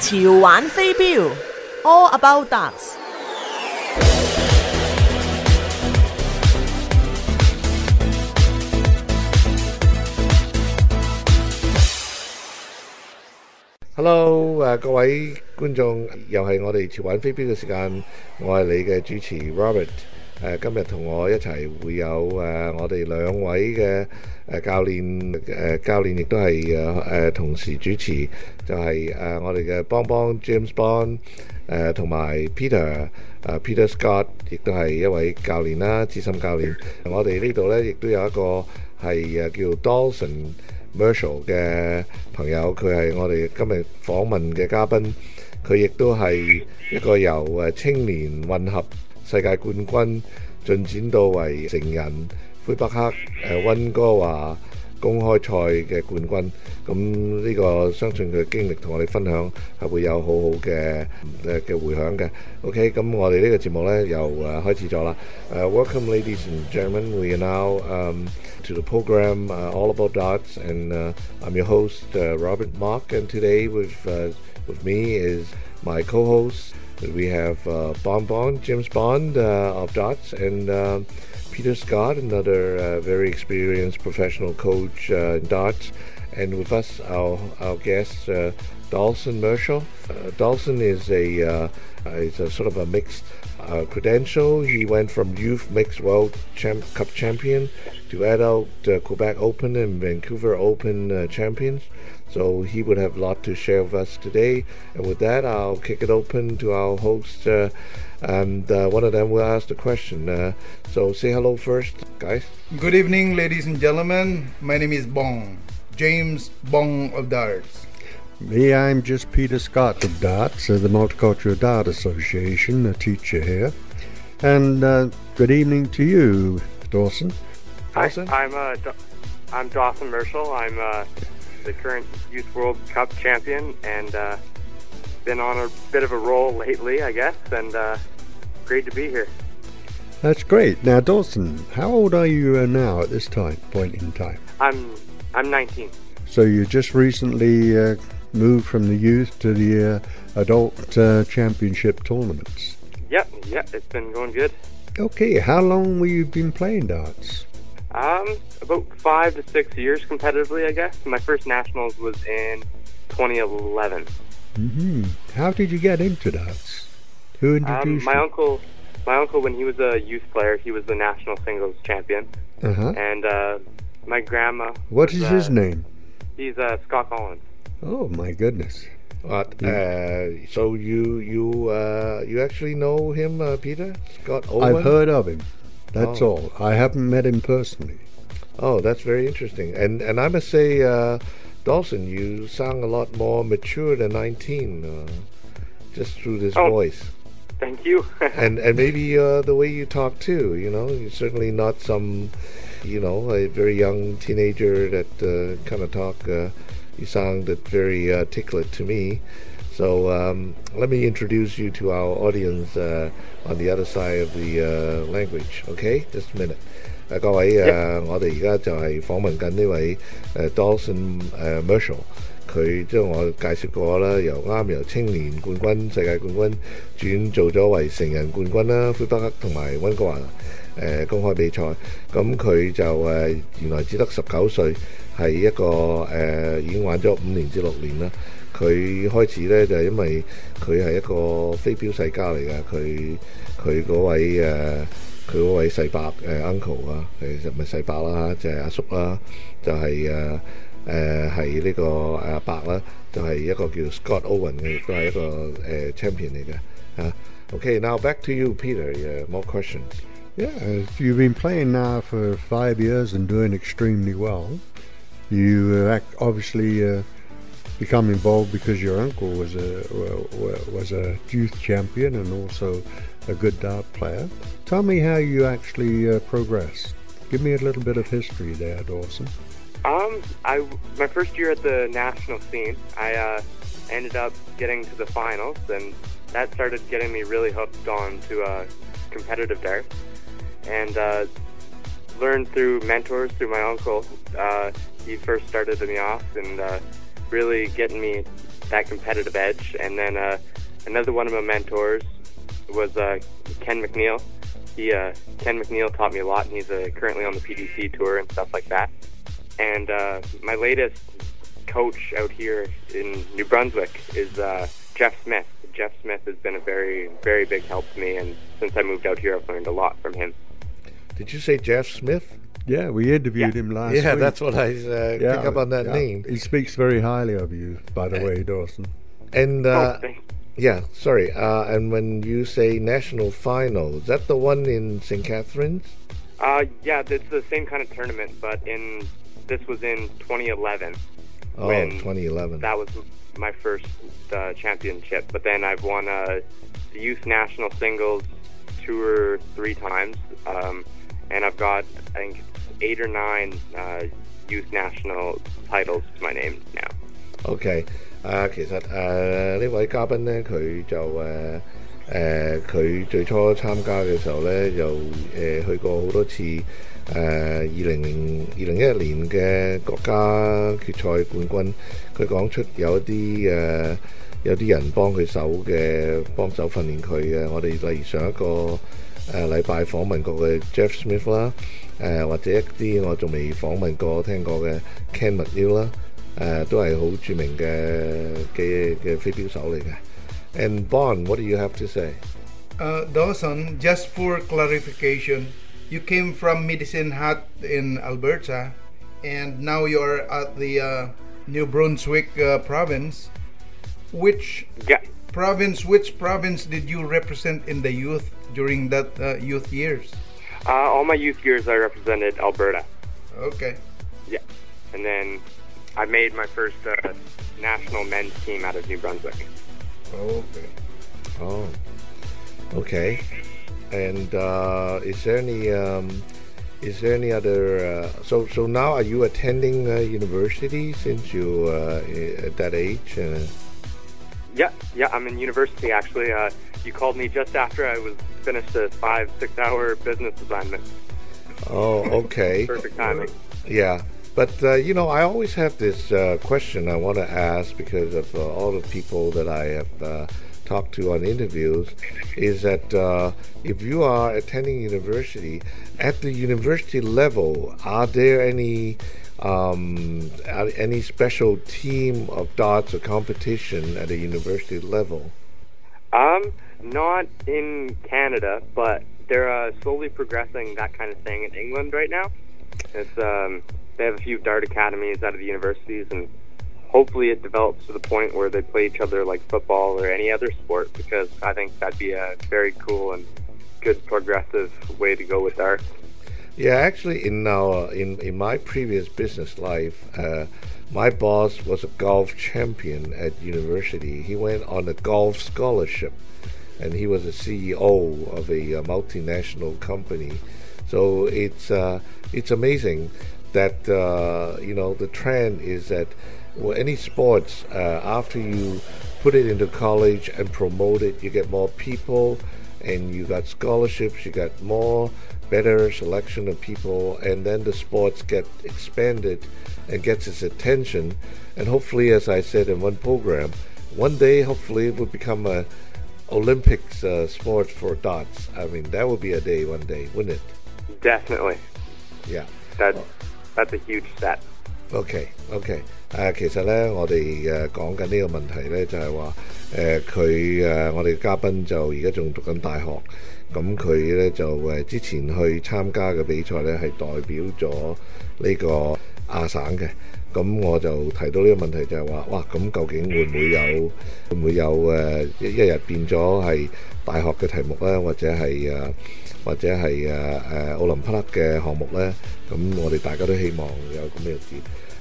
潮玩飛鏢 All About Darts。Hello，各位觀眾，又係我哋潮玩飛鏢嘅時間，我係你嘅主持 Robert。今日同我一齊會有我哋兩位嘅教練，教練亦都係同時主持，就係我哋嘅邦 James Bond，同埋 Peter Scott， 亦都係一位教練啦，資深教練。我哋呢度呢，亦都有一個係叫 Dawson Marshall 嘅朋友，佢係我哋今日訪問嘅嘉賓，佢亦都係一個由青年混合世界冠軍進展到為成人魁北克溫哥華公開賽嘅冠軍。咁呢個相信佢嘅經歷同我哋分享係會有好好嘅迴響嘅。OK， 咁我哋呢個節目呢又開始咗啦。Welcome, ladies and gentlemen. We are now to the program All About Darts, and I'm your host Robert Mark. And today with me is my co-host. We have James Bond of darts, and Peter Scott, another very experienced professional coach in darts. And with us, our guest, Dawson Marshall. Dawson is a sort of a mixed credential. He went from youth mixed World Cup champion to adult Quebec Open and Vancouver Open champions. So he would have a lot to share with us today. And with that, I'll kick it open to our hosts, and one of them will ask the question. So say hello first, guys. Good evening, ladies and gentlemen. My name is Bong, James Bong of Darts. Me, I'm just Peter Scott of Darts, the Multicultural Dart Association, a teacher here. And good evening to you, Dawson. Dawson? I'm Dawson Marshall. I'm the current Youth World Cup champion, and been on a bit of a roll lately, I guess, and great to be here. That's great. Now, Dawson, how old are you now at this point in time? I'm 19. So you just recently moved from the youth to the adult championship tournaments? Yep, it's been going good. Okay, how long have you been playing darts? About 5 to 6 years competitively, I guess. My first nationals was in 2011. How did you get into darts? Who introduced my you? uncle, when he was a youth player, he was the national singles champion. And my grandma. What is his name? He's Scott Collins. Oh my goodness! So you actually know him, Peter Scott Owen? I've heard of him. That's all. I haven't met him personally. Oh, that's very interesting. And I must say, Dawson, you sound a lot more mature than 19, just through this voice. Thank you. and maybe the way you talk too. You know, you're certainly not some, a very young teenager that kind of talk. You sounded very articulate to me. So let me introduce you to our audience on the other side of the language. Okay, just a minute. 各位我哋而家就係訪問緊呢位Dawson Marshall， 佢將我介紹過啦，由青年冠軍、世界冠軍轉做咗為成人冠軍啦，魁北克同埋溫哥華公開比賽。咁佢就原來只得19歲，係一個已經玩咗5年至6年啦。佢開始呢，就係因為佢係一個飛鏢世家嚟嘅，佢嗰位世伯uncle 啊，其實唔係世伯啦，就係阿叔啦，就係呢個阿伯啦，就係一個叫 Scott Owen 嘅，亦都係一個champion 嚟嘅嚇。Okay, now back to you, Peter. More questions. Yeah, you've been playing now for 5 years and doing extremely well. You obviously become involved because your uncle was a youth champion and also a good dart player. Tell me how you actually progressed. Give me a little bit of history there, Dawson. My first year at the national scene, I ended up getting to the finals, and that started getting me really hooked on to competitive darts. And learned through mentors, through my uncle. He first started me off and really getting me that competitive edge. And then another one of my mentors was Ken McNeil. Ken McNeil taught me a lot, and he's currently on the PDC tour and stuff like that. And my latest coach out here in New Brunswick is Jeff Smith. Jeff Smith has been a very, very big help to me, and since I moved out here, I've learned a lot from him. Did you say Jeff Smith? Yeah, we interviewed him last week. Yeah, that's what I pick up on that name. He speaks very highly of you, by the way, Dawson. And Thanks. yeah, sorry. And when you say national final, is that the one in St. Catharines? Yeah, it's the same kind of tournament, but this was in 2011. Oh, when 2011. That was my first championship. But then I've won the youth national singles 2 or 3 times, and I've got, I think, 8 or 9 youth national titles to my name now. OK， 其實呢位嘉賓呢，佢就佢最初參加嘅時候呢，就去過好多次2011年嘅國家決賽冠軍。佢講出有啲人幫佢幫手訓練佢嘅。我哋例如上一個禮拜訪問過嘅 Jeff Smith 啦，或者一啲我仲未訪問過聽過嘅 Ken McNeil 啦。都係好著名嘅飛鏢手嚟嘅。And Bon, what do you have to say? Dawson, just for clarification, you came from Medicine Hat in Alberta, and now you're at the New Brunswick province. Which province did you represent in the youth during that youth years? All my youth years I represented Alberta. Okay. Yeah. And then I made my first national men's team out of New Brunswick. Okay. Oh, okay. And is there any other? So now are you attending university since you at that age? Yeah, I'm in university actually. You called me just after I was finished a 5-6 hour business assignment. Oh, okay. Perfect timing. Yeah. But, I always have this question I want to ask because of all the people that I have talked to on interviews, is that if you are attending university, at the university level, are there any special team of darts or competition at a university level? Not in Canada, but they're slowly progressing that kind of thing in England right now. It's they have a few dart academies out of the universities, and hopefully it develops to the point where they play each other like football or any other sport, because I think that'd be a very cool and good progressive way to go with dart. Yeah, actually, in my previous business life, my boss was a golf champion at university. He went on a golf scholarship, and he was a CEO of a multinational company. So it's amazing that the trend is that any sports, after you put it into college and promote it, you get more people, and you got scholarships, you got better selection of people, and then the sports get expanded and gets its attention, and hopefully, as I said in one program, one day hopefully it will become a Olympics sport for darts. I mean, that would be a day one day, wouldn't it? Definitely. Yeah. That's a huge step. OK， 其實咧，我哋講緊呢個問題咧，就係話我哋嘅嘉賓就而家仲讀緊大學，咁佢咧就之前去參加嘅比賽咧係代表咗呢個亞省嘅，咁我就提到呢個問題就係話，哇，咁究竟會唔會有一日變咗係大學嘅題目咧，或者係奧林匹克嘅項目咧？咁我哋大家都希望有咁嘅日子。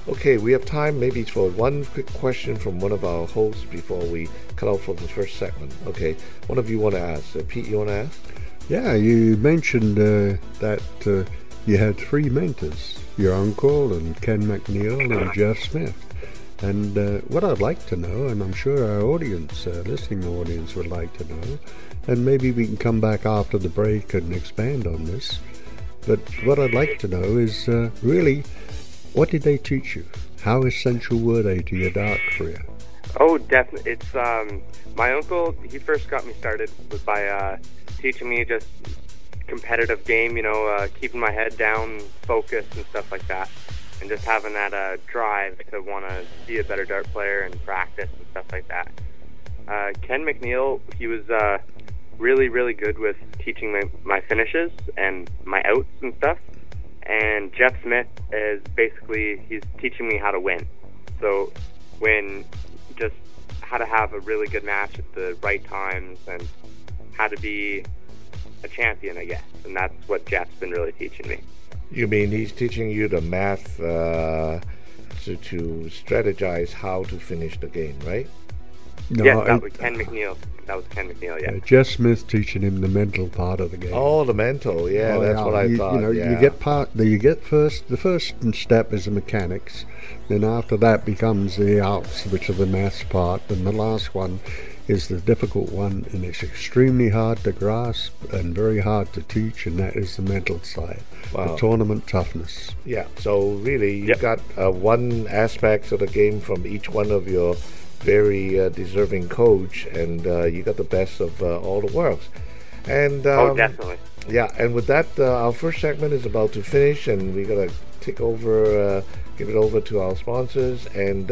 Okay, we have time maybe for one quick question from one of our hosts before we cut off for the first segment. Okay, one of you want to ask? Pete, you want to ask? Yeah, you mentioned that you had 3 mentors, your uncle and Ken McNeil and Jeff Smith. And what I'd like to know, and I'm sure our audience, listening audience would like to know, and maybe we can come back after the break and expand on this, but what I'd like to know is really, what did they teach you? How essential were they to your dart career? Oh, definitely. It's my uncle. He first got me started by teaching me just competitive game. Keeping my head down, focus, and stuff like that, and just having that drive to want to be a better dart player and practice and stuff like that. Ken McNeil, he was really, really good with teaching my finishes and my outs and stuff. And Jeff Smith is he's teaching me how to win. So just how to have a really good match at the right times and how to be a champion, I guess. And that's what Jeff's been really teaching me. You mean he's teaching you the math to strategize how to finish the game, right? No, yeah, that was Ken McNeil. That was Ken McNeil, yeah. Jeff Smith teaching him the mental part of the game. Oh, the mental, yeah, that's what I thought. The first step is the mechanics, then after that becomes the outs, which are the maths part, and the last one is the difficult one, and it's extremely hard to grasp and very hard to teach, and that is the mental side, the tournament toughness. Yeah, so really you got one aspect of the game from each one of your very deserving coach, and you got the best of all the worlds. And definitely. Yeah, and with that, our first segment is about to finish, and we're gonna take over, give it over to our sponsors, and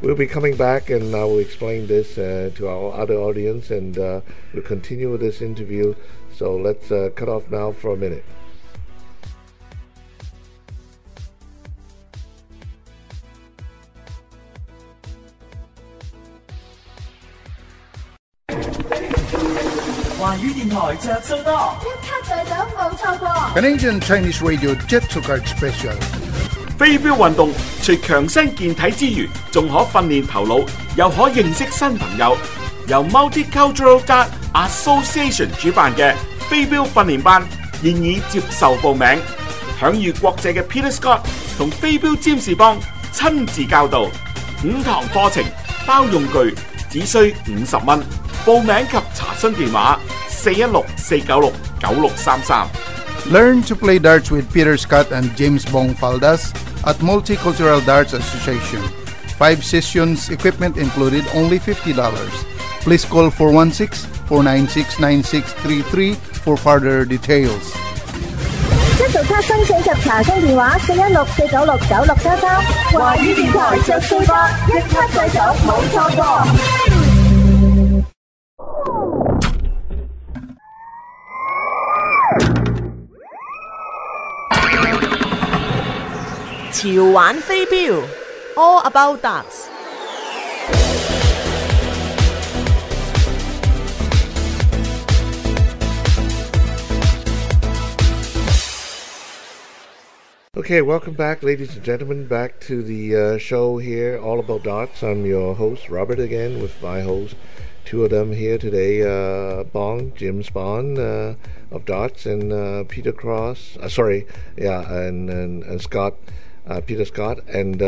we'll be coming back, and I will explain this to our other audience, and we'll continue with this interview. So let's cut off now for a minute. Canadian Chinese Radio Jet to Card Special。飛鏢運動除強身健體之餘，仲可訓練頭腦，又可認識新朋友。由 Multicultural Dart Association 主辦嘅飛鏢訓練班現已接受報名，享譽國際嘅 Peter Scott 同飛鏢占士邦親自教導，5堂課程包用具，只需50蚊。報名及查詢電話416-496-9633。Learn to play darts with Peter Scott and James Bong Faldas at Multicultural Darts Association. 5 sessions, equipment included, only $50. Please call 416-496-9633 for further details. 即做卡申請及查詢電話416-496-9633。華語電台着數播，一級製手冇錯過。潮玩飛鏢 All About Darts。Okay, welcome back, ladies and gentlemen, back to the show here, All About Darts. I'm your host, Robert, again, with my host, two of them here today, Jim Spahn of Darts, and Peter Cross, and Scott, Peter Scott, and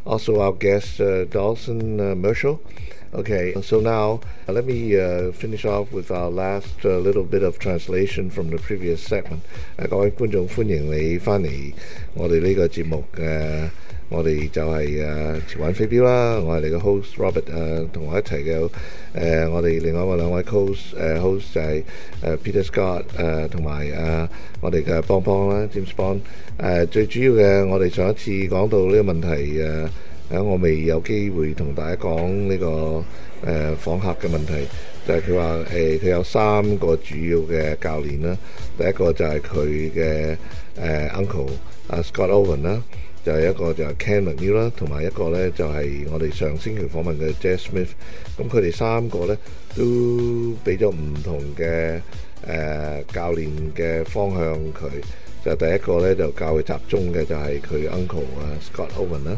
also our guest, Dawson Merschel. Okay, so now let me finish off with our last little bit of translation from the previous segment. 各位觀眾歡迎你翻嚟我哋呢個節目我哋就係潮玩飛鏢啦，我係你嘅 host Robert 同我一齊嘅我哋另外兩位 host 就係Peter Scott 同埋我哋嘅邦邦啦 James Bond 最主要嘅我哋上一次講到呢個問題我未有機會同大家講呢個訪客嘅問題，就係佢話佢有3個主要嘅教練啦。第一個就係佢嘅uncle Scott Owen 啦，就係一個就係 Ken McNeil 啦，同埋一個咧就係我哋上星期訪問嘅 Jeff Smith。咁佢哋3個咧都俾咗唔同嘅教練嘅方向佢。就第一個咧就教佢集中嘅就係佢 uncle Scott Owen 啦。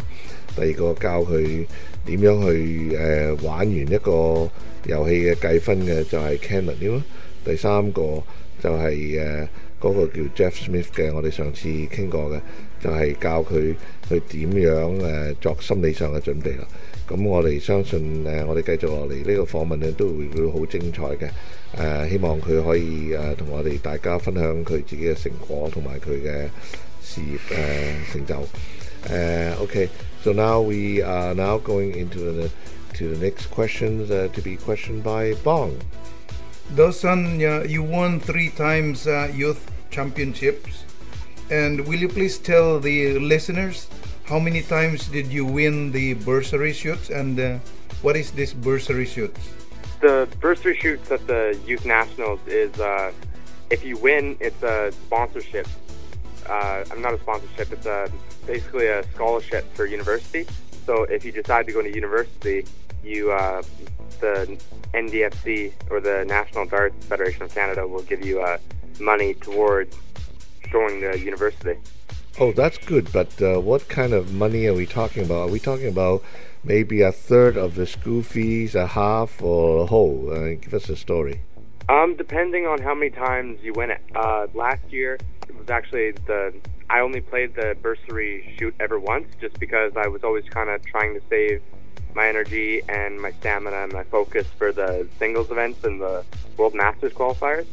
第二個教佢點樣去玩完一個遊戲嘅計分嘅就係 Ken McNeil 啦。第三個就係嗰個叫 Jeff Smith 嘅，我哋上次傾過嘅，就係教佢去點樣作心理上嘅準備啦。咁我哋相信我哋繼續落嚟呢個訪問咧都會好精彩嘅。希望佢可以同我哋大家分享佢自己嘅成果同埋佢嘅事業成就。Okay, so now we are now going into the next questions to be questioned by Bong. Dawson, you won 3 times youth championships. And will you please tell the listeners how many times did you win the bursary shoots, and what is this bursary shoots? The bursary shoots at the Youth Nationals is, if you win, it's a sponsorship. I'm not a sponsorship, it's basically a scholarship for university. So if you decide to go to university, the NDFC, or the National Darts Federation of Canada, will give you money towards going to university. Oh, that's good, but what kind of money are we talking about? Are we talking about maybe a third of the school fees, a half, or a whole? Give us a story. Depending on how many times you win it. Last year, it was actually I only played the bursary shoot ever once, just because I was always kind of trying to save my energy and my stamina and my focus for the singles events and the World Masters qualifiers.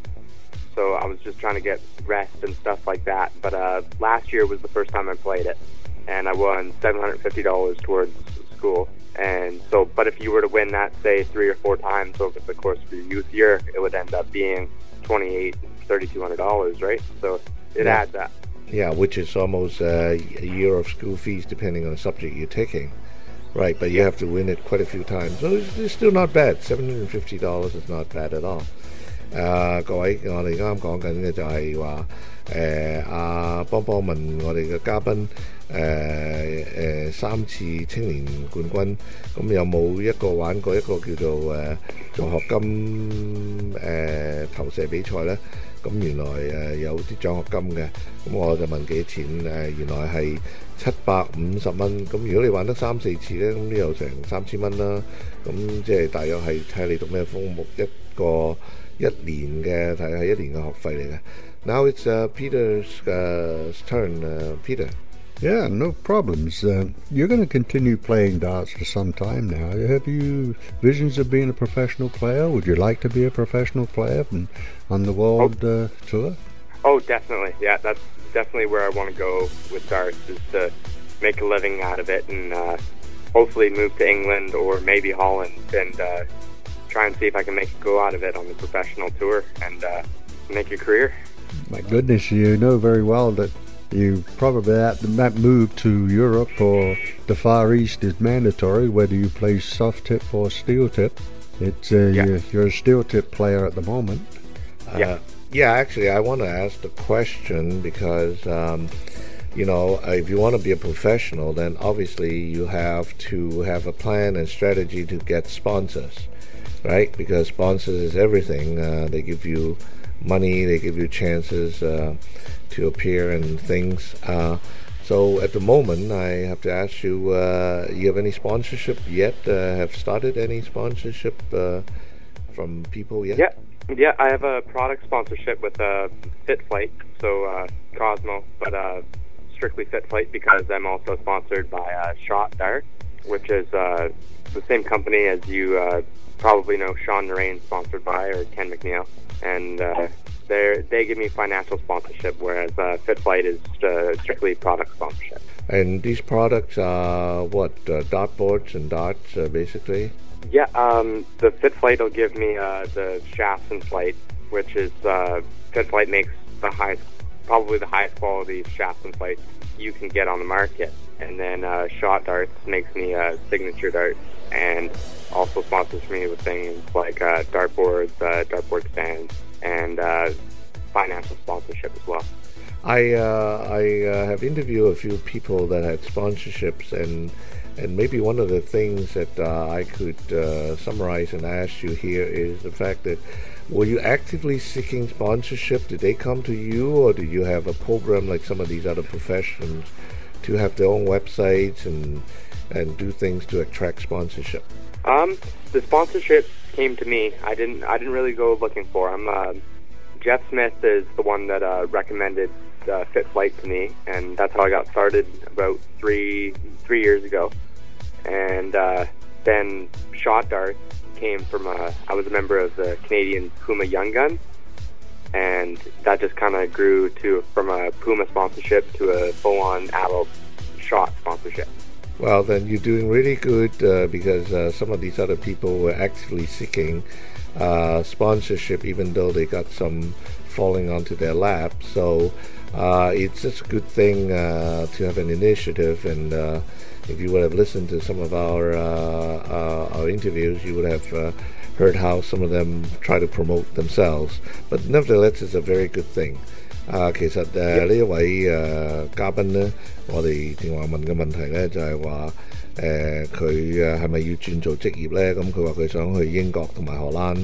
So I was just trying to get rest and stuff like that. But last year was the first time I played it, and I won $750 towards school. And so, but if you were to win that, say, 3 or 4 times over the course of your youth year, it would end up being $2,200, right? So it adds up. Yeah, which is almost a year of school fees, depending on the subject you're taking. Right, but you have to win it quite a few times. So it's still not bad. $750 is not bad at all. 各位，我哋啱啱講緊嘅就係話，阿邦邦問我哋嘅嘉賓，3次青年冠軍，咁有冇一個玩過一個叫做助學金投射比賽呢？咁原來有啲獎學金嘅，咁我就問幾錢？原來係750蚊。咁如果你玩得3-4次呢，咁呢有成3000蚊啦。咁即係大約係睇下你讀咩科目，一年嘅係1年嘅學費嚟嘅。Now it's Peter's turn, Peter. Yeah, no problems. You're going to continue playing darts for some time now. Have you visions of being a professional player? Would you like to be a professional player on the world tour? Oh, definitely. Yeah, that's definitely where I want to go with darts, is to make a living out of it, and hopefully move to England or maybe Holland, and try and see if I can make a go out of it on the professional tour and make a career. My goodness, you know very well that you probably that move to Europe or the Far East is mandatory, whether you play soft tip or steel tip. It's you're a steel tip player at the moment. Yeah, actually, I want to ask the question because if you want to be a professional, then obviously you have to have a plan and strategy to get sponsors, right? Because sponsors is everything. They give you money, they give you chances to appear and things. So at the moment, I have to ask you, you have any sponsorship yet? Have started any sponsorship from people yet? Yeah, I have a product sponsorship with FitFlight, so Cosmo, but strictly FitFlight because I'm also sponsored by Shot Dart, which is the same company as you probably know Sean Narain sponsored by, or Ken McNeil, and they give me financial sponsorship, whereas FitFlight is strictly product sponsorship. And these products are what, dartboards and darts, basically? Yeah, the FitFlight will give me the shafts and flight, which is FitFlight makes probably the highest quality shafts and flights you can get on the market, and then Shot Darts makes me a signature dart, and also sponsors me with things like dartboards, dartboard stands, and financial sponsorship as well. I have interviewed a few people that had sponsorships, and maybe one of the things that I could summarize and ask you here is the fact that, were you actively seeking sponsorship? Did they come to you, or did you have a program like some of these other professions to have their own websites and do things to attract sponsorship? The sponsorship came to me. I didn't really go looking for them. Jeff Smith is the one that recommended FitFlight to me, and that's how I got started about three years ago. And then Shot Darts came from I was a member of the Canadian Puma Young Guns, and that just kind of grew from a Puma sponsorship to a full-on adult shot sponsorship. Well, then you're doing really good because some of these other people were actively seeking sponsorship, even though they got some falling onto their lap. So it's just a good thing to have an initiative, and if you would have listened to some of our interviews, you would have heard how some of them try to promote themselves. But nevertheless, it's a very good thing. 其實呢一位嘉賓呢，我哋電話問嘅問題呢，就係話佢係咪要轉做職業呢？咁佢話佢想去英國同埋荷蘭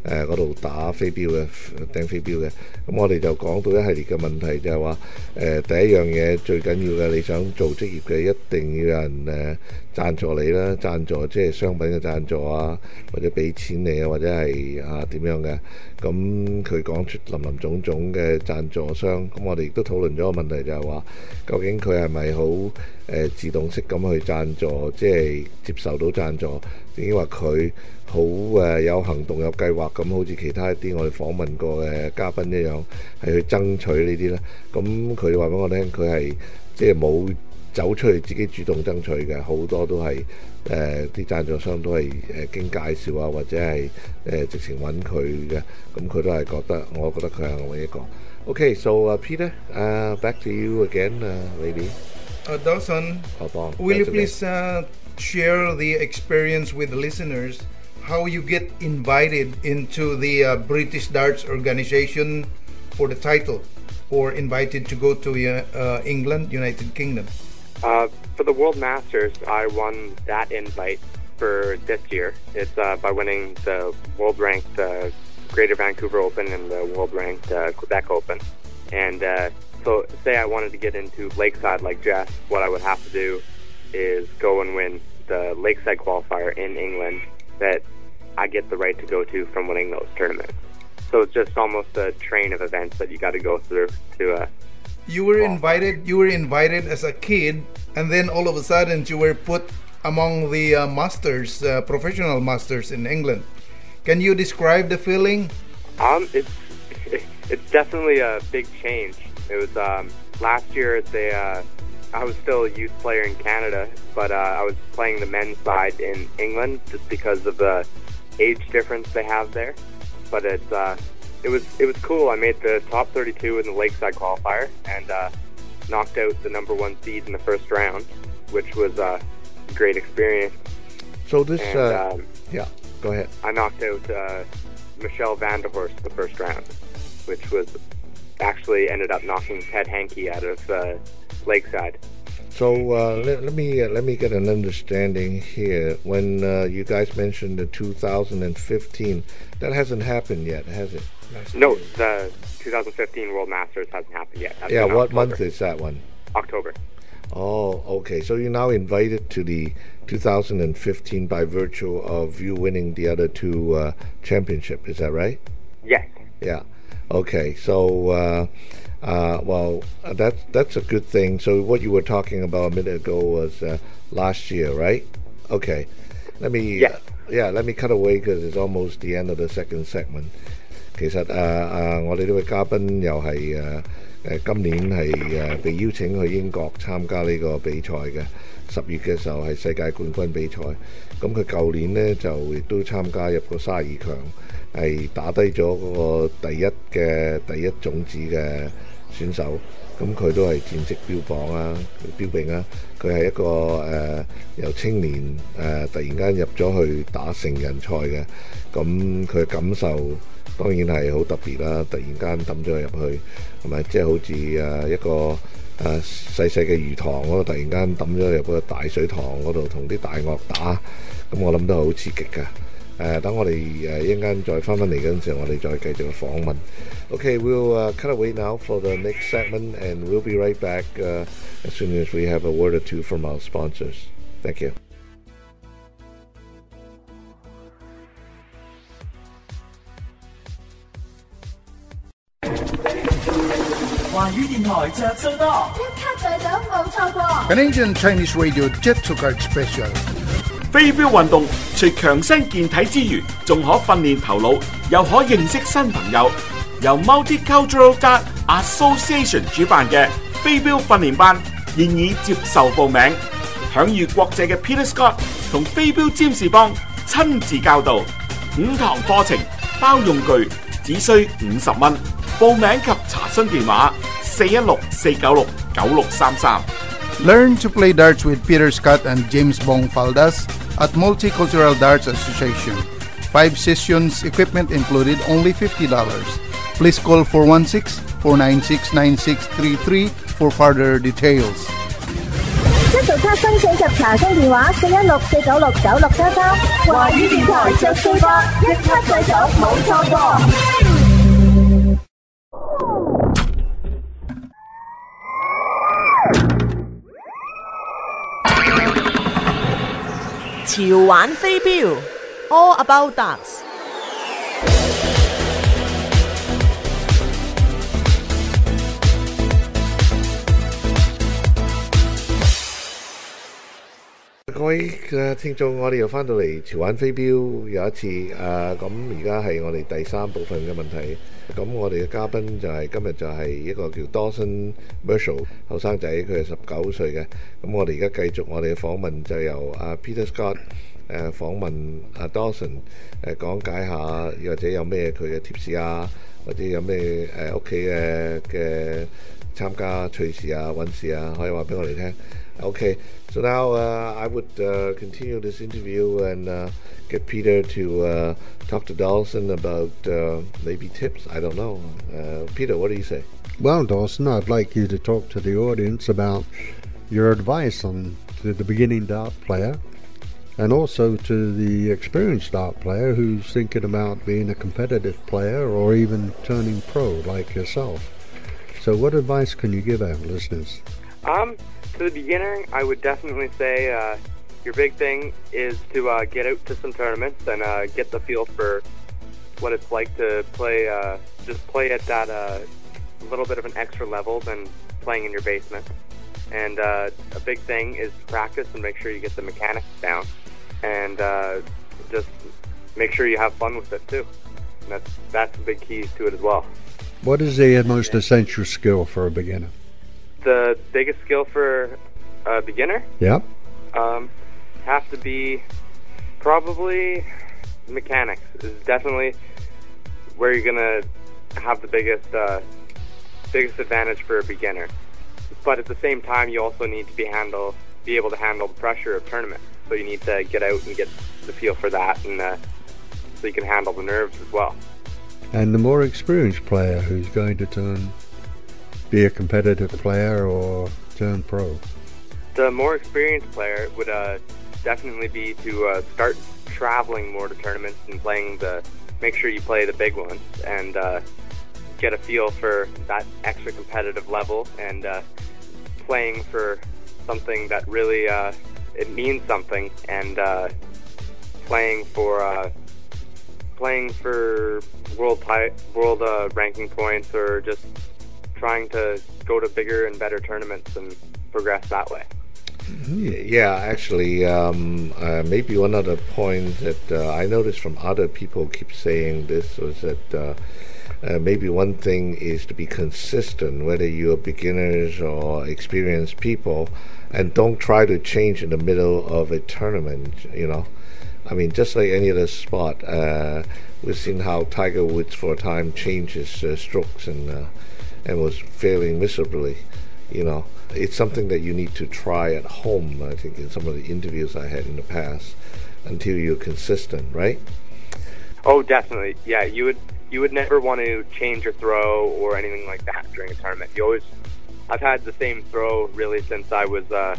嗰度打飛鏢嘅掟飛鏢嘅。咁我哋就講到一系列嘅問題，就係話第一樣嘢最緊要嘅，你想做職業嘅，一定要有人贊助你啦，贊助即係商品嘅贊助啊，或者俾錢你啊，或者係點樣嘅。咁佢講出林林總總嘅贊助商，咁我哋亦都討論咗個問題，就係話究竟佢係咪好自動式咁去贊助，即係接受到贊助，定係話佢好有行動有計劃咁，好似其他一啲我哋訪問過嘅嘉賓一樣，係去爭取呢啲咧。咁佢話俾我聽，佢係即係冇走出去自己主動爭取嘅，好多都係啲贊助商都係經介紹啊，或者係直情揾佢嘅。咁佢都係覺得，我覺得佢係我一個。Okay, so Peter, back to you again, maybe. Dawson, will you please share the experience with the listeners, how you get invited into the British Darts Organization for the title, or invited to go to England, United Kingdom? For the World Masters, I won that invite for this year. It's by winning the world-ranked Greater Vancouver Open and the world-ranked Quebec Open. And so say I wanted to get into Lakeside like Jess, what I would have to do is go and win the Lakeside qualifier in England that I get the right to go to from winning those tournaments. So it's just almost a train of events that you got to go through to You were invited as a kid, and then all of a sudden you were put among the masters, professional masters in England. Can you describe the feeling? It's definitely a big change. It was last year. I was still a youth player in Canada, but I was playing the men's side in England just because of the age difference they have there. But it was cool. I made the top 32 in the Lakeside qualifier and knocked out the number 1 seed in the first round, which was a great experience. So this, yeah, go ahead. I knocked out Michelle Vanderhorst the first round, which was actually ended up knocking Ted Hankey out of Lakeside. So let me get an understanding here. When you guys mentioned the 2015, that hasn't happened yet, has it? No, the 2015 World Masters hasn't happened yet. That's what month is that one? October. Oh, okay. So you're now invited to the 2015 by virtue of you winning the other two championship. Is that right? Yes. Yeah. Okay. So well, that's a good thing. So what you were talking about a minute ago was last year, right? Okay. Let me let me cut away because it's almost the end of the second segment. 其實我哋呢位嘉賓又係今年係被邀請去英國參加呢個比賽嘅，10月嘅時候係世界冠軍比賽。咁佢舊年呢就亦都參加入個32強，係打低咗嗰個第一種子嘅選手。咁佢都係戰績標榜啊，標炳啊。佢係一個由青年突然間入咗去打成人賽嘅，咁佢嘅感受當然係好特別啦！突然間抌咗佢入去，係咪？即係好似一個細細嘅魚塘嗰度，突然間抌咗入個大水塘嗰度，同啲大鱷打，咁我諗都係好刺激㗎。等我哋一陣間再翻嚟嗰陣時候，我哋再繼續訪問。Okay, we'll cut away now for the next segment, and we'll be right back as soon as we have a word or two from our sponsors. Thank you. 華語電台着數多，一卡在手冇錯過。Canadian Chinese Radio Jet to Card Special。飛鏢運動除強身健體之餘，仲可訓練頭腦，又可認識新朋友。由 Multicultural Dart Association 主辦嘅飛鏢訓練班現已接受報名，享譽國際嘅 Peter Scott 同飛鏢占士邦親自教導，5堂課程包用具，只需50蚊。報名及查詢電話416-496-9633。Learn to play darts with Peter Scott and James Bong Faldas at Multicultural Darts Association. 5 sessions, equipment included, only $50. Please call 416-496-9633 for further details. 一早卡申請及查詢電話416-496-9633。華語電台着數播，一級製手冇錯過。潮玩飛鏢 All About Darts。各位嘅聽眾，我哋又翻到嚟潮玩飛鏢有一次咁而家係我哋第3部分嘅問題。咁我哋嘅嘉賓就係今日就係一個叫 Dawson Marshall 後生仔，佢係19歲嘅。咁我哋而家繼續我哋嘅訪問，就由Peter Scott 訪問Dawson 講解下，或者有咩佢嘅 tips 啊，或者有咩屋企嘅參加趣事啊、揾事啊，可以話俾我哋聽。Okay, so now I would continue this interview and get Peter to talk to Dawson about maybe tips. I don't know. Peter, what do you say? Well, Dawson, I'd like you to talk to the audience about your advice on to the beginning dart player and also to the experienced dart player who's thinking about being a competitive player or even turning pro like yourself. So what advice can you give our listeners? To the beginner, I would definitely say your big thing is to get out to some tournaments and get the feel for what it's like to play, just play at that little bit of an extra level than playing in your basement. And a big thing is practice and make sure you get the mechanics down. And just make sure you have fun with it too. And that's a big key to it as well. What is the most essential skill for a beginner? The biggest skill for a beginner? Yep. Have to be probably mechanics. Is definitely where you're gonna have the biggest advantage for a beginner. But at the same time, you also need to be able to handle the pressure of tournament. So you need to get out and get the feel for that, and so you can handle the nerves as well. And the more experienced player who's going to be a competitive player or turn pro? The more experienced player would definitely be to start traveling more to tournaments and make sure you play the big ones and get a feel for that extra competitive level and playing for something that really it means something, and playing for world ranking points, or just trying to go to bigger and better tournaments and progress that way. Yeah, actually, maybe one other point that I noticed from other people keep saying this was that maybe one thing is to be consistent, whether you're beginners or experienced people, and don't try to change in the middle of a tournament, I mean, just like any other sport, we've seen how Tiger Woods for a time changed his strokes and was failing miserably, It's something that you need to try at home, I think, in some of the interviews I had in the past, until you're consistent, right? Oh, definitely. Yeah, you would never want to change your throw or anything like that during a tournament. I've had the same throw really since I was a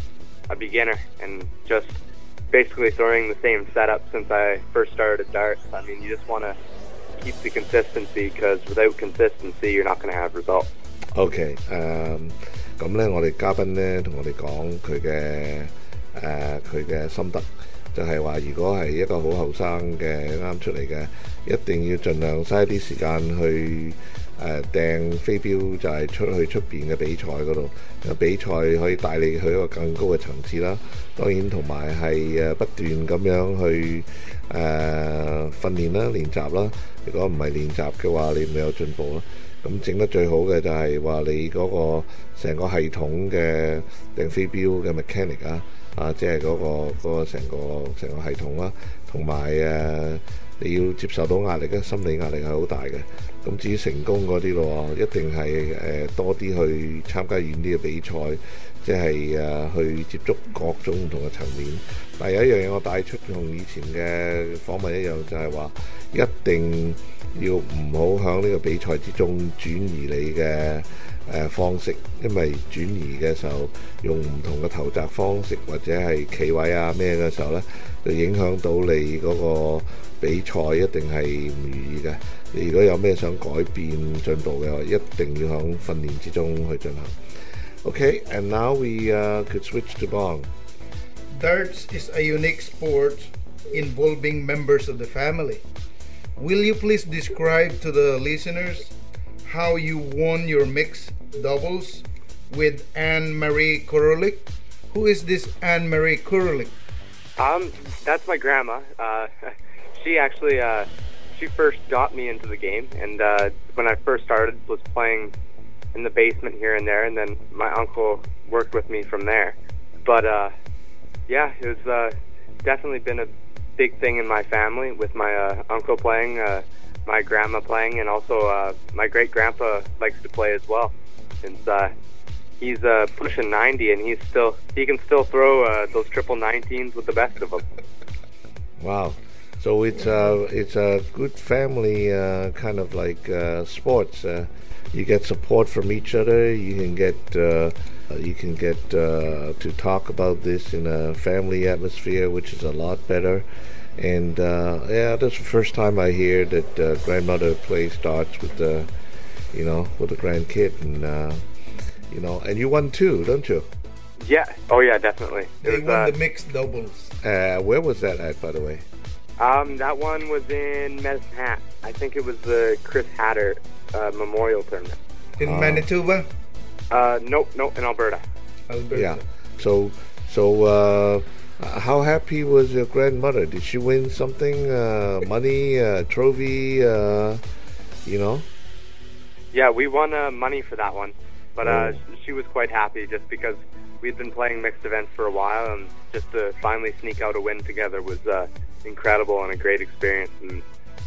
beginner, and just basically throwing the same setup since I first started at darts. I mean, you just want to keep the consistency, because without consistency, you're not going to have results. Okay. 咁咧，我哋嘉賓咧同我哋講佢嘅心得，就係話如果係一個好後生嘅啱出嚟嘅，一定要盡量嘥啲時間去掟飛鏢就係出去出邊嘅比賽嗰度，比賽可以帶你去一個更高嘅層次啦。當然同埋係不斷咁樣去訓練啦、練習啦。如果唔係練習嘅話，你唔會有進步啦。咁整得最好嘅就係話你嗰個成個系統嘅掟飛鏢嘅 mechanic 即係嗰個成個系統啦，同埋你要接受到壓力嘅心理壓力係好大嘅。咁至於成功嗰啲咯，一定係多啲去參加遠啲嘅比賽，即係去接觸各種唔同嘅層面。但係有一樣嘢我帶出同以前嘅訪問一樣，就係話一定要唔好響呢個比賽之中轉移你嘅方式，因為轉移嘅時候用唔同嘅投擲方式或者係企位咩嘅時候呢，就影響到你嗰個比賽一定係唔如意嘅。你如果有咩想改變進步嘅話，一定要響訓練之中去進行。Okay, and now we could switch to bong. Darts is a unique sport involving members of the family. Will you please describe to the listeners how you won your mixed doubles with Anne-Marie Kurulik? Who is this Anne-Marie Kurulik? That's my grandma. She actually, she first got me into the game, and when I first started, was playing in the basement here and there, and then my uncle worked with me from there. But yeah, it was definitely been a big thing in my family, with my uncle playing, my grandma playing, and also my great-grandpa likes to play as well. Since he's pushing 90, and he can still throw those triple 19s with the best of them. Wow. So it's a good family kind of like sports. You get support from each other. You can get to talk about this in a family atmosphere, which is a lot better. And yeah, that's the first time I hear that grandmother plays darts with the grandkid, and and you won too, don't you? Yeah. Oh yeah, definitely. They won the mixed doubles. Where was that at, by the way? That one was in Medicine Hat. I think it was the Chris Hatter Memorial Tournament. In Manitoba? Nope, in Alberta. Yeah. So how happy was your grandmother? Did she win something? Money, trophy, Yeah, we won money for that one. But she was quite happy just because we'd been playing mixed events for a while, and just to finally sneak out a win together was incredible and a great experience, and I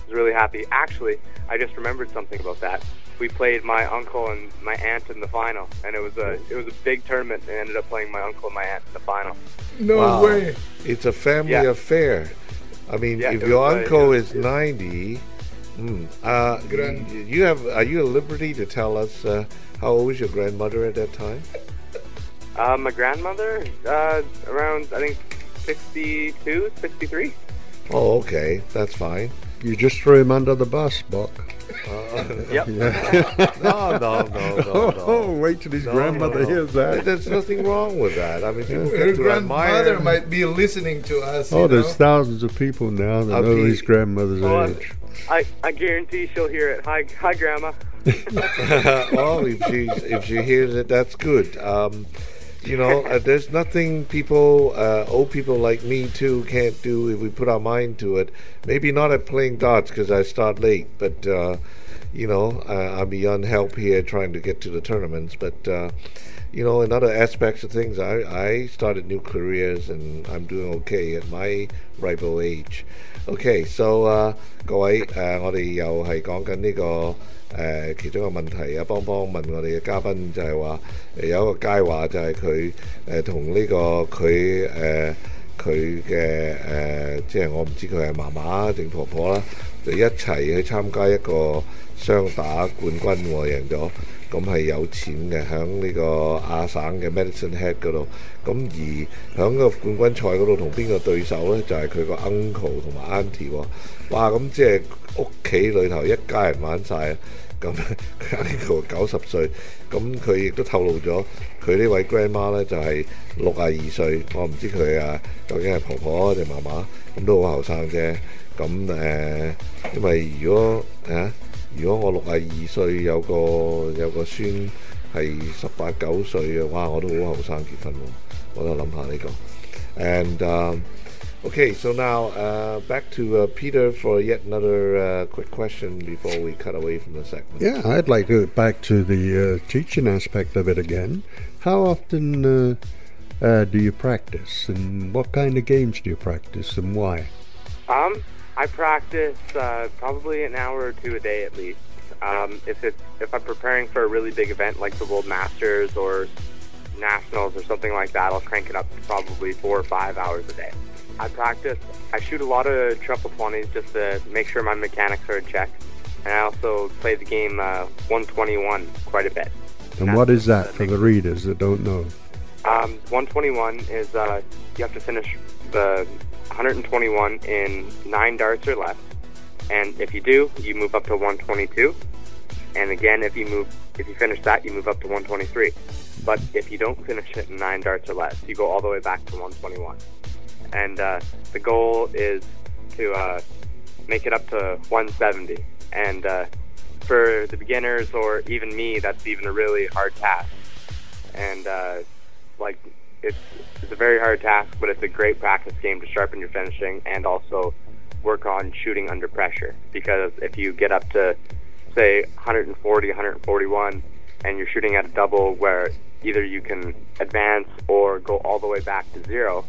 was really happy. Actually, I just remembered something about that. We played my uncle and my aunt in the final, and it was a big tournament, and I ended up playing my uncle and my aunt in the final. No way! It's a family affair. I mean, if your uncle is 90, are you at liberty to tell us how old was your grandmother at that time? My grandmother, around, I think, 62, 63. Oh, okay. That's fine. You just threw him under the bus, Buck. Yep. No. Oh, wait till his grandmother hears that. There's nothing wrong with that. I mean, people Your get to grandmother admire. might be listening to us. Oh, there's thousands of people now that know his grandmother's age. I guarantee she'll hear it. Hi, Grandma. Well, if she hears it, that's good. There's nothing old people like me too can't do if we put our mind to it. Maybe not at playing darts because I start late, but I'm beyond help here trying to get to the tournaments. But in other aspects of things, I started new careers and I'm doing okay at my ripe old age. Okay, so 各位我哋又係講緊呢個其中一個問題啊，幫問我哋嘅嘉賓就係話有一個街話就係佢同呢個佢嘅即係我唔知佢係嫲嫲定婆婆啦，就一齊去參加一個雙打冠軍喎，贏咗。咁係有錢嘅，響呢個亞省嘅 Medicine Hat 嗰度。咁而響個冠軍賽嗰度同邊個對手呢？就係佢個 uncle 同埋 auntie 喎。哇！咁即係屋企裏頭一家人玩晒。咁佢 uncle 90歲，咁佢亦都透露咗佢呢位 grandma 呢就係62歲。我唔知佢究竟係婆婆定嫲嫲，咁都好後生啫。咁因為如果如果我62歲有個孫係18、9歲嘅，哇！我都好後生結婚喎，我都諗下呢個。And okay, so now back to Peter for yet another quick question before we cut away from the segment. Yeah, I'd like to go back to the teaching aspect of it again. How often do you practice, and what kind of games do you practice, and why? I practice probably an hour or two a day at least. If I'm preparing for a really big event like the World Masters or Nationals or something like that, I'll crank it up to probably 4 or 5 hours a day. I shoot a lot of triple 20s just to make sure my mechanics are in check. And I also play the game 121 quite a bit. And what is that for the readers that don't know? 121 is you have to finish the 121 in 9 darts or less. And if you do, you move up to 122. And again, if you finish that, you move up to 123. But if you don't finish it in 9 darts or less, you go all the way back to 121. And the goal is to make it up to 170. And for the beginners or even me, that's even a really hard task. And it's a very hard task, but it's a great practice game to sharpen your finishing and also work on shooting under pressure. Because if you get up to, say, 140, 141, and you're shooting at a double where either you can advance or go all the way back to 0,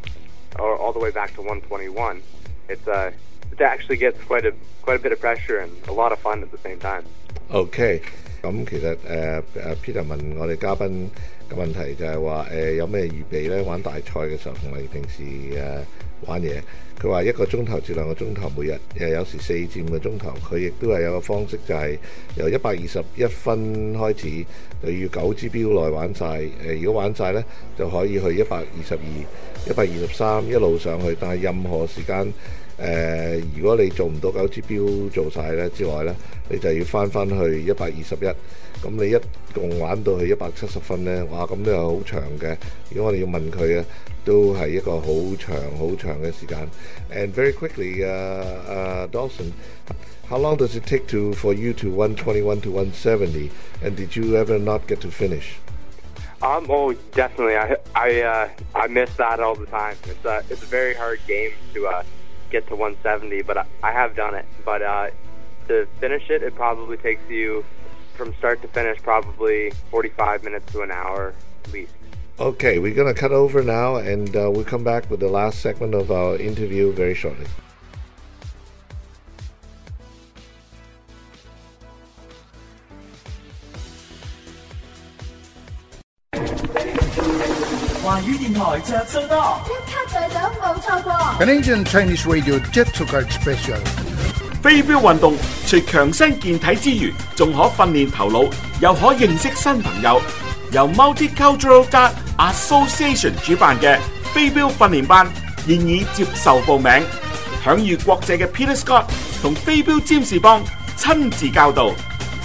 or all the way back to 121, it actually gets quite a bit of pressure and a lot of fun at the same time. OK， 咁其實Peter 問我哋嘉賓嘅問題就係話有咩預備咧？玩大賽嘅時候同埋平時玩嘢，佢話1個鐘頭至2個鐘頭每日，有時4至5個鐘頭。佢亦都係有個方式就係由121分開始，就要9支標內玩晒。如果玩晒咧，就可以去122、123一路上去。但係任何時間如果你做唔到9支標做晒咧之外咧，你就要翻去121。咁你一共玩到去170分咧，哇！咁都有好長嘅。如果我哋要問佢嘅，都係一個好長嘅時間。And very quickly, Dawson, how long does it take for you to 121 to 170? And did you ever not get to finish? Oh, definitely. I miss that all the time. It's a very hard game to get to 170, but I have done it. But to finish it, it probably takes you from start to finish probably 45 minutes to an hour at least. Okay, we're going to cut over now, and we'll come back with the last segment of our interview very shortly. Canadian Chinese Radio Jet Card Special. 飛鏢運動除強身健體之餘，仲可訓練頭腦，又可認識新朋友。由 Multicultural Dart Association 主辦嘅飛鏢訓練班現已接受報名，享譽國際嘅 Peter Scott 同飛鏢占士邦親自教導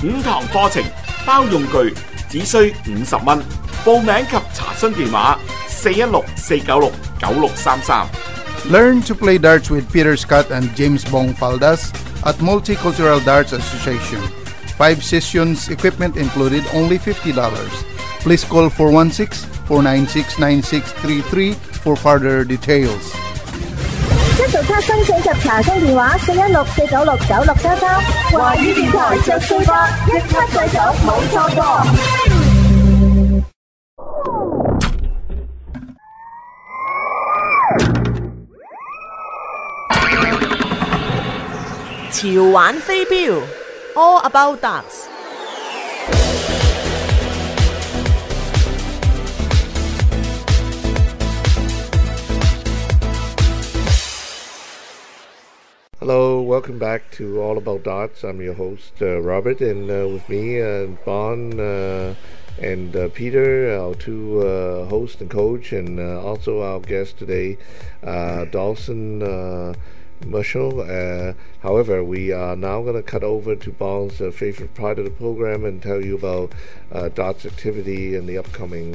，5堂課程包用具，只需50蚊。報名及查詢電話416-496-9633。Learn to play darts with Peter Scott and James Bong Faldas at Multicultural Darts Association. 5 sessions, equipment included, only $50. Please call 416-496-9633 for further details. 一早卡申請及查詢電話416-496-9633。華語電台着數吧，一卡制手冇錯過。潮玩飛鏢 All About Darts。Hello, welcome back to All About Darts. I'm your host, Robert, and with me, Bon and Peter, our two host and coach, and also our guest today, Dawson Marshall. However, we are now going to cut over to Bon's favorite part of the program and tell you about darts activity in the upcoming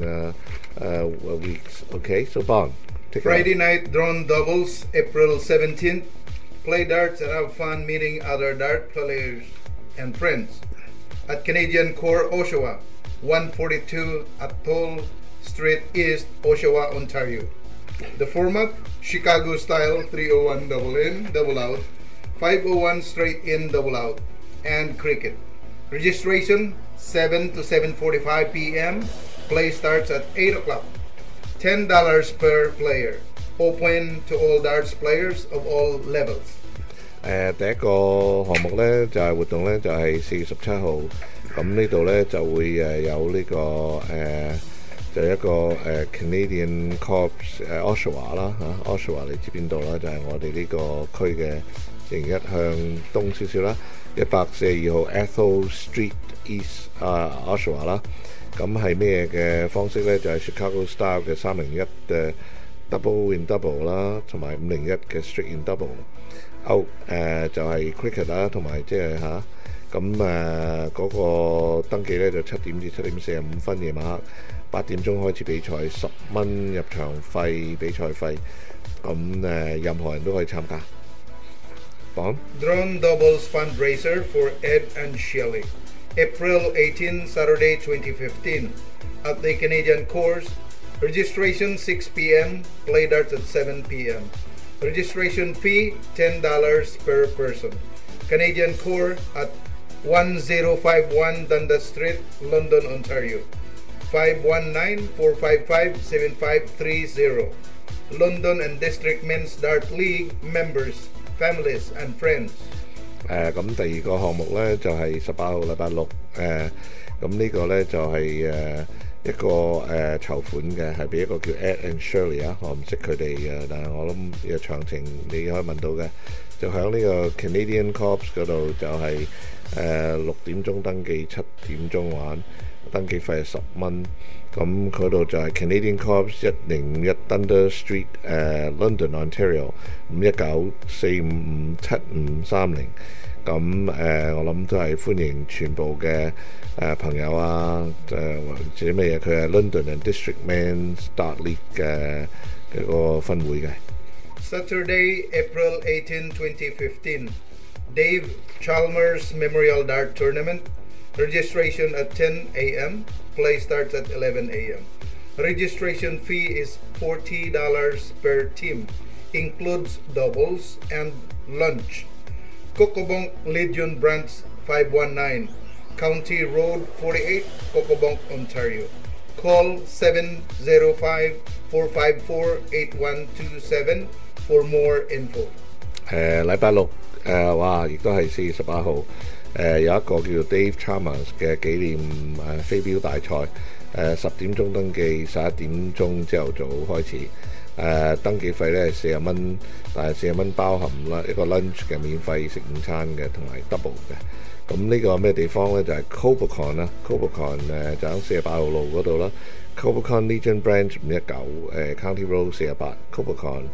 weeks. Okay, so Bon, take Friday night drone doubles, April 17th. Play darts and have fun meeting other dart players. and friends. At Canadian Core Oshawa, 142 Atoll Street East, Oshawa, Ontario. The format, Chicago style 301 double in, double out, 501 straight in, double out, and cricket. Registration 7 to 7:45 p.m. Play starts at 8 o'clock. $10 per player. Open to all darts players of all levels. 第一個項目呢，就係、活動呢，就係4月17號，咁呢度呢，就會有呢、個就一個Canadian Corps Oshawa 啦嚇，Oshawa 你知邊度啦？就係、我哋呢個區嘅另一向東少少啦，142號 Ethel Street East Oshawa 啦。咁係咩嘅方式呢？就係、Chicago Style 嘅301嘅 Double in Double 啦，同埋501嘅 Straight in Double。out 就係 cricket 啦，同埋即係嚇咁嗰個登記咧就7點至7點45分，夜晚黑8點鐘開始比賽，10蚊入場費比賽費，咁任何人都可以參加。講 Drone Doubles Fundraiser for Ed and Shelley, April 18, Saturday 2015, at the Canadian Course. Registration 6 p.m. Play darts at 7 p.m. Registration fee $10 per person. Canadian Core at 1051 Dundas Street, London, Ontario. 519-455-7530. London and District Men's Dart League members, families and friends. 咁第二個項目呢，就係18號禮拜六咁呢個呢，就係一個籌款嘅，係俾一個叫 Ed and Shirley 啊，我唔識佢哋嘅，但係我諗嘅詳情你可以問到嘅，就喺呢個 Canadian Corps 嗰度就係6點鐘登記，7點鐘玩，登記費係10蚊。咁嗰度就係 Canadian Corps 101 Dundas Street London Ontario 519-455-7530。咁我諗都係歡迎全部嘅朋友啊，或者咩嘢，佢係 London and District Men's Dart League 嘅嗰個分會嘅。Saturday, April 18, 2015, Dave Chalmers Memorial Dart Tournament. Registration at 10 a.m. Play starts at 11 a.m. Registration fee is $40 per team, includes doubles and lunch. Cocobonk Legion Branch 519, County Road 48, Cocobonk, Ontario. Call 705-454-8127 for more info. 禮拜六哇，亦都係4月18號有一個叫做 Dave Chalmers 嘅紀念飛鏢大賽，10點鐘登記，11點鐘朝頭早開始。登記費咧係40蚊，但係40蚊包含啦一個 lunch 嘅免費食午餐嘅，同埋 double 嘅。咁呢個咩地方咧？就係 Cobacon 啦 ，Cobacon 就喺48號路嗰度啦。Cobacon Legion Branch 519County Road 48 Cobacon。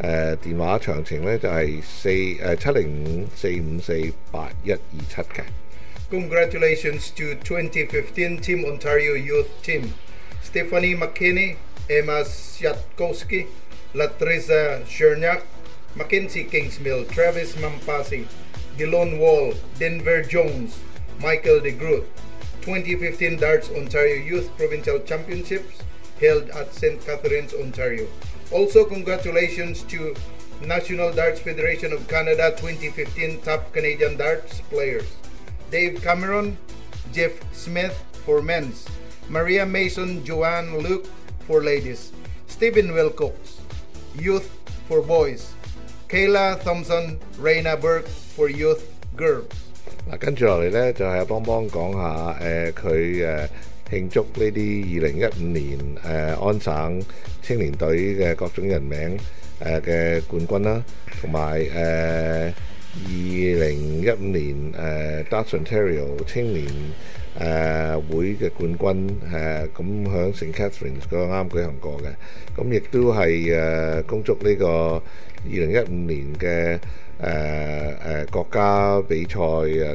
電話詳情咧就係705-454-8127嘅。Congratulations to 2015 Team Ontario Youth Team, Stephanie McKinney, Emma Siatkowski, Latriza Cherniak, Mackenzie Kingsmill, Travis Mampasi, Gilon Wall, Denver Jones, Michael DeGroot. 2015 Darts Ontario Youth Provincial Championships held at St. Catharines, Ontario. Also, congratulations to National Darts Federation of Canada 2015 Top Canadian Darts Players. Dave Cameron, Jeff Smith for men's, Maria Mason, Joanne Luke for ladies, Stephen Wilcox, youth for boys, Kayla Thompson, Reina Burke for youth girls. 嗱，跟住落嚟呢，就係幫幫講下佢慶祝呢啲2015年安省青年隊嘅各種人名嘅冠軍啦，同埋2015年Darts Ontario 青年會嘅冠軍咁響St. Catharines 嗰個啱舉行過嘅，咁亦都係恭祝呢個2015年嘅國家比賽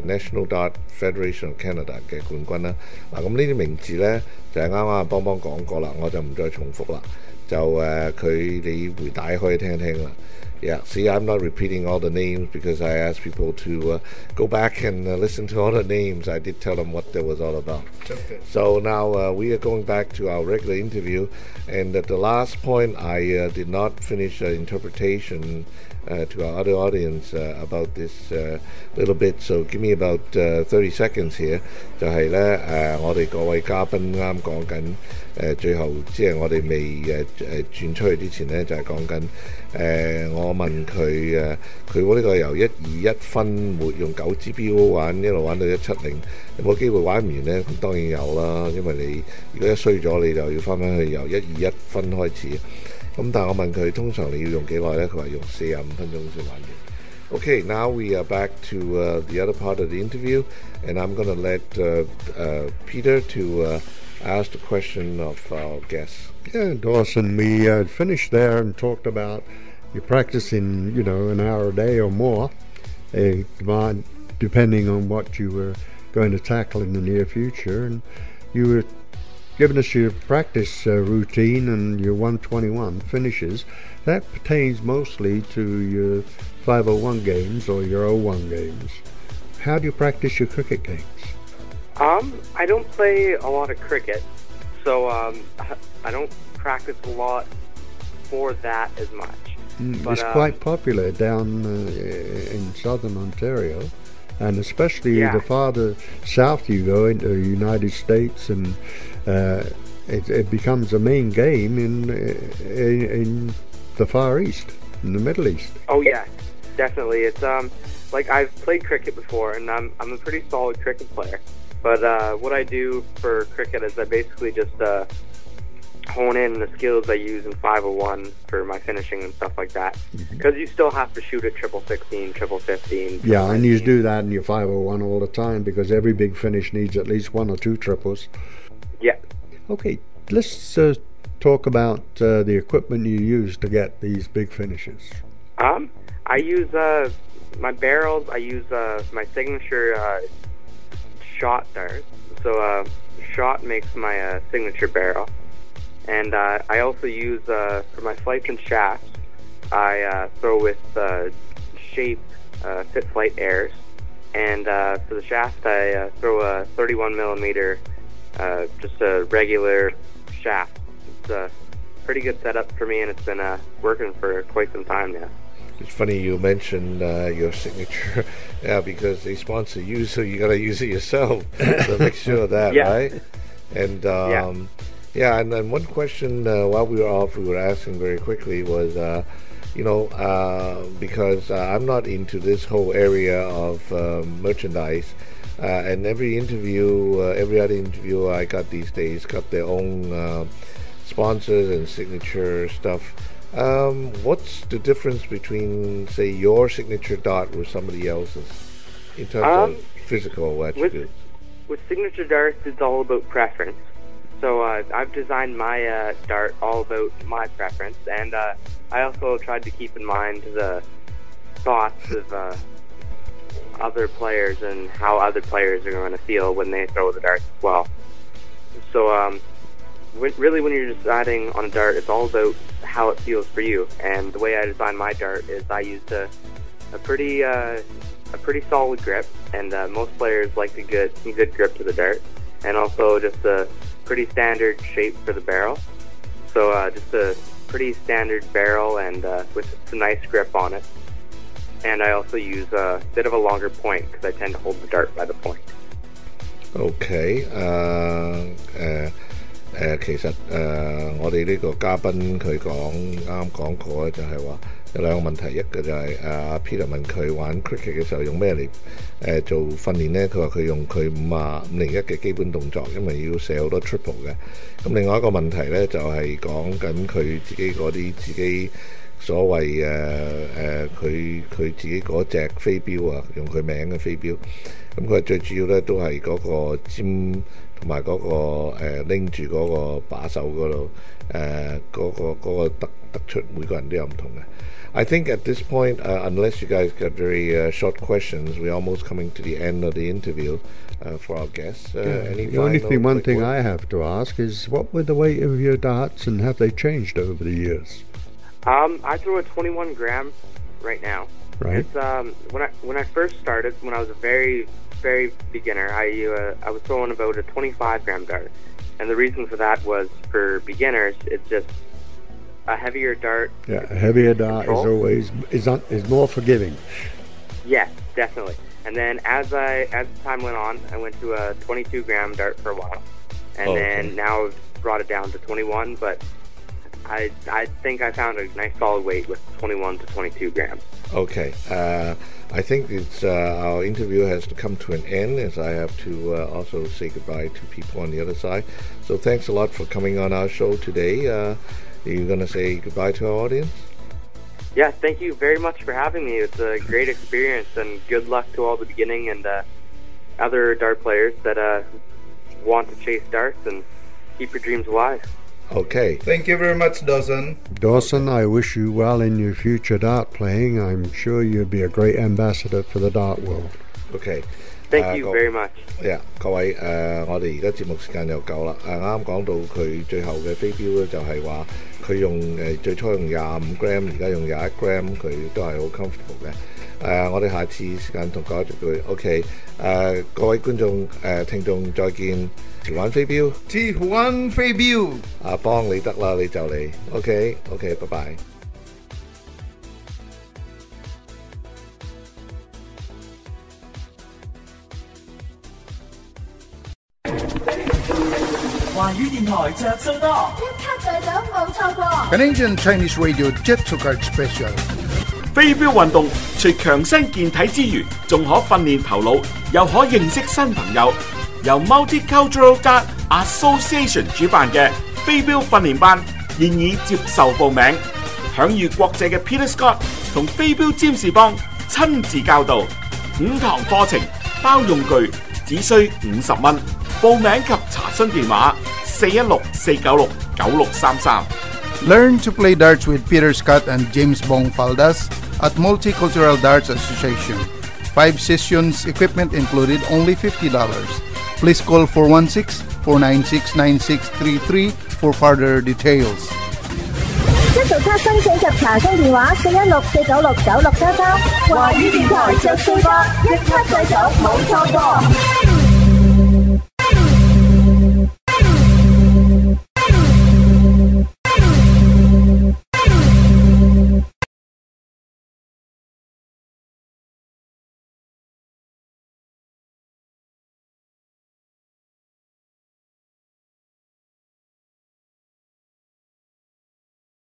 National Dart Federation of Canada 嘅冠軍啦。咁呢啲名字呢，就係啱啱邦邦講過啦，我就唔再重複啦。就你回帶可以聽一聽啦。Yeah, see, I'm not repeating all the names because I asked people to go back and listen to all the names. I did tell them what that was all about. Okay. So now we are going back to our regular interview. And at the last point, I did not finish interpretation to our other audience about this little bit. So give me about 30 seconds here. 就係呢我哋各位嘉賓啱講緊最後，即係我哋未轉出去之前呢，就係講緊我問佢佢嗰呢個由121分用9支標玩一路玩到170，有冇機會玩唔完呢？咁當然有啦，因為你如果一衰咗，你就要翻返去由121分開始。咁但係我問佢通常你要用幾耐呢？佢話用45分鐘先玩完。Okay, now we are back to the other part of the interview, and I'm going to let Peter to ask the question of our guests. Yeah, Dawson, we finished there and talked about you practicing, an hour a day or more, depending on what you were going to tackle in the near future. And you were giving us your practice routine and your 121 finishes. That pertains mostly to your 501 games or your 01 games. How do you practice your cricket games? I don't play a lot of cricket, so I don't practice a lot for that as much. But, it's quite popular down in southern Ontario, and especially the farther south you go into the United States, and it becomes a main game in the Far East, in the Middle East. Oh yeah, definitely. It's like I've played cricket before, and I'm a pretty solid cricket player. But what I do for cricket is I basically just hone in the skills I use in 501 for my finishing and stuff like that. Because you still have to shoot at 16, 15. Yeah, and you do that in your 501 all the time because every big finish needs at least 1 or 2 triples. Yeah. Okay, let's talk about the equipment you use to get these big finishes. I use my barrels. I use my signature shot dart. So shot makes my signature barrel. And I also use, for my flights and shafts, I throw with shaped fit flight airs. And for the shaft, I throw a 31 millimeter, just a regular shaft. It's a pretty good setup for me, and it's been working for quite some time now. It's funny you mentioned your signature, because they sponsor you, so you got to use it yourself. So make sure of that, right? And and then one question while we were off, we were asking very quickly was, because I'm not into this whole area of merchandise, and every other interview I got these days got their own sponsors and signature stuff. What's the difference between, say, your signature dart with somebody else's in terms of physical attributes? With signature darts, it's all about preference. So I've designed my dart all about my preference, and I also tried to keep in mind the thoughts of other players and how other players are going to feel when they throw the darts as well. So really, when you're deciding on a dart, it's all about how it feels for you. And the way I designed my dart is I used a pretty solid grip, and most players like a good grip to the dart, and also just a pretty standard shape for the barrel. So just a pretty standard barrel and with some nice grip on it. And I also use a bit of a longer point because I tend to hold the dart by the point. Okay. 其實我哋呢個嘉賓佢啱講過咧，就係話有兩個問題，一個就係Peter 問佢玩 cricket 嘅時候用咩嚟做訓練呢？佢話佢用佢501嘅基本動作，因為要射好多 triple 嘅。咁另外一個問題呢，就係講緊佢自己嗰啲自己所謂佢自己嗰隻飛鏢啊，用佢名嘅飛標。咁佢最主要咧都係嗰個尖同埋嗰個拎住嗰個把手嗰度嗰個突出，每個人都有唔同嘅。I think at this point, unless you guys got very short questions, we're almost coming to the end of the interview for our guests. The only one thing I have to ask is, what were the weight of your darts, and have they changed over the years? I throw a 21 gram right now. Right. It's, when I first started, when I was a very beginner, I was throwing about a 25 gram dart, and the reason for that was for beginners, it's just a heavier dart. Yeah, a heavier dart is always is more forgiving. Yes, definitely. And then as time went on, I went to a 22 gram dart for a while, and then now I've brought it down to 21. But I think I found a nice solid weight with 21 to 22 grams. Okay. I think it's our interview has to come to an end, as I have to also say goodbye to people on the other side. So thanks a lot for coming on our show today. Are you going to say goodbye to our audience? Yeah, thank you very much for having me. It's a great experience, and good luck to all the beginning and other dart players that want to chase darts, and keep your dreams alive. Okay. Thank you very much, Dawson. Dawson, I wish you well in your future dart playing. I'm sure you'll be a great ambassador for the dart world. Okay. Thank you very much. Yeah， 各位我哋而家節目時間又夠啦。啱啱講到佢最後嘅飛鏢咧，就係話佢用最初用25 gram， 而家用21 gram， 佢都係好 comfortable 嘅。我哋下次時間同講一句 ，OK。各位觀眾聽眾再見。潮玩飛鏢，潮玩飛鏢。幫你得啦，你就嚟。OK， 拜拜。華語電台着數多，一卡在手冇錯過。Canadian Chinese Radio Jet to Card Special。飛鏢運動除強身健體之餘，仲可訓練頭腦，又可認識新朋友。由 Multicultural Dart Association 主辦嘅飛鏢訓練班現已接受報名，享譽國際嘅 Peter Scott 同飛鏢占士邦親自教導，5堂課程包用具，只需50蚊。報名及查詢電話416-496-9633。Learn to play darts with Peter Scott and James Bong Faldas at Multicultural Darts Association. 5 sessions, equipment included, only $50. Please call 416-496-9633 for further details. 一早卡申請及查詢電話416-496-9633。華語電台着數多，一卡在手冇錯過。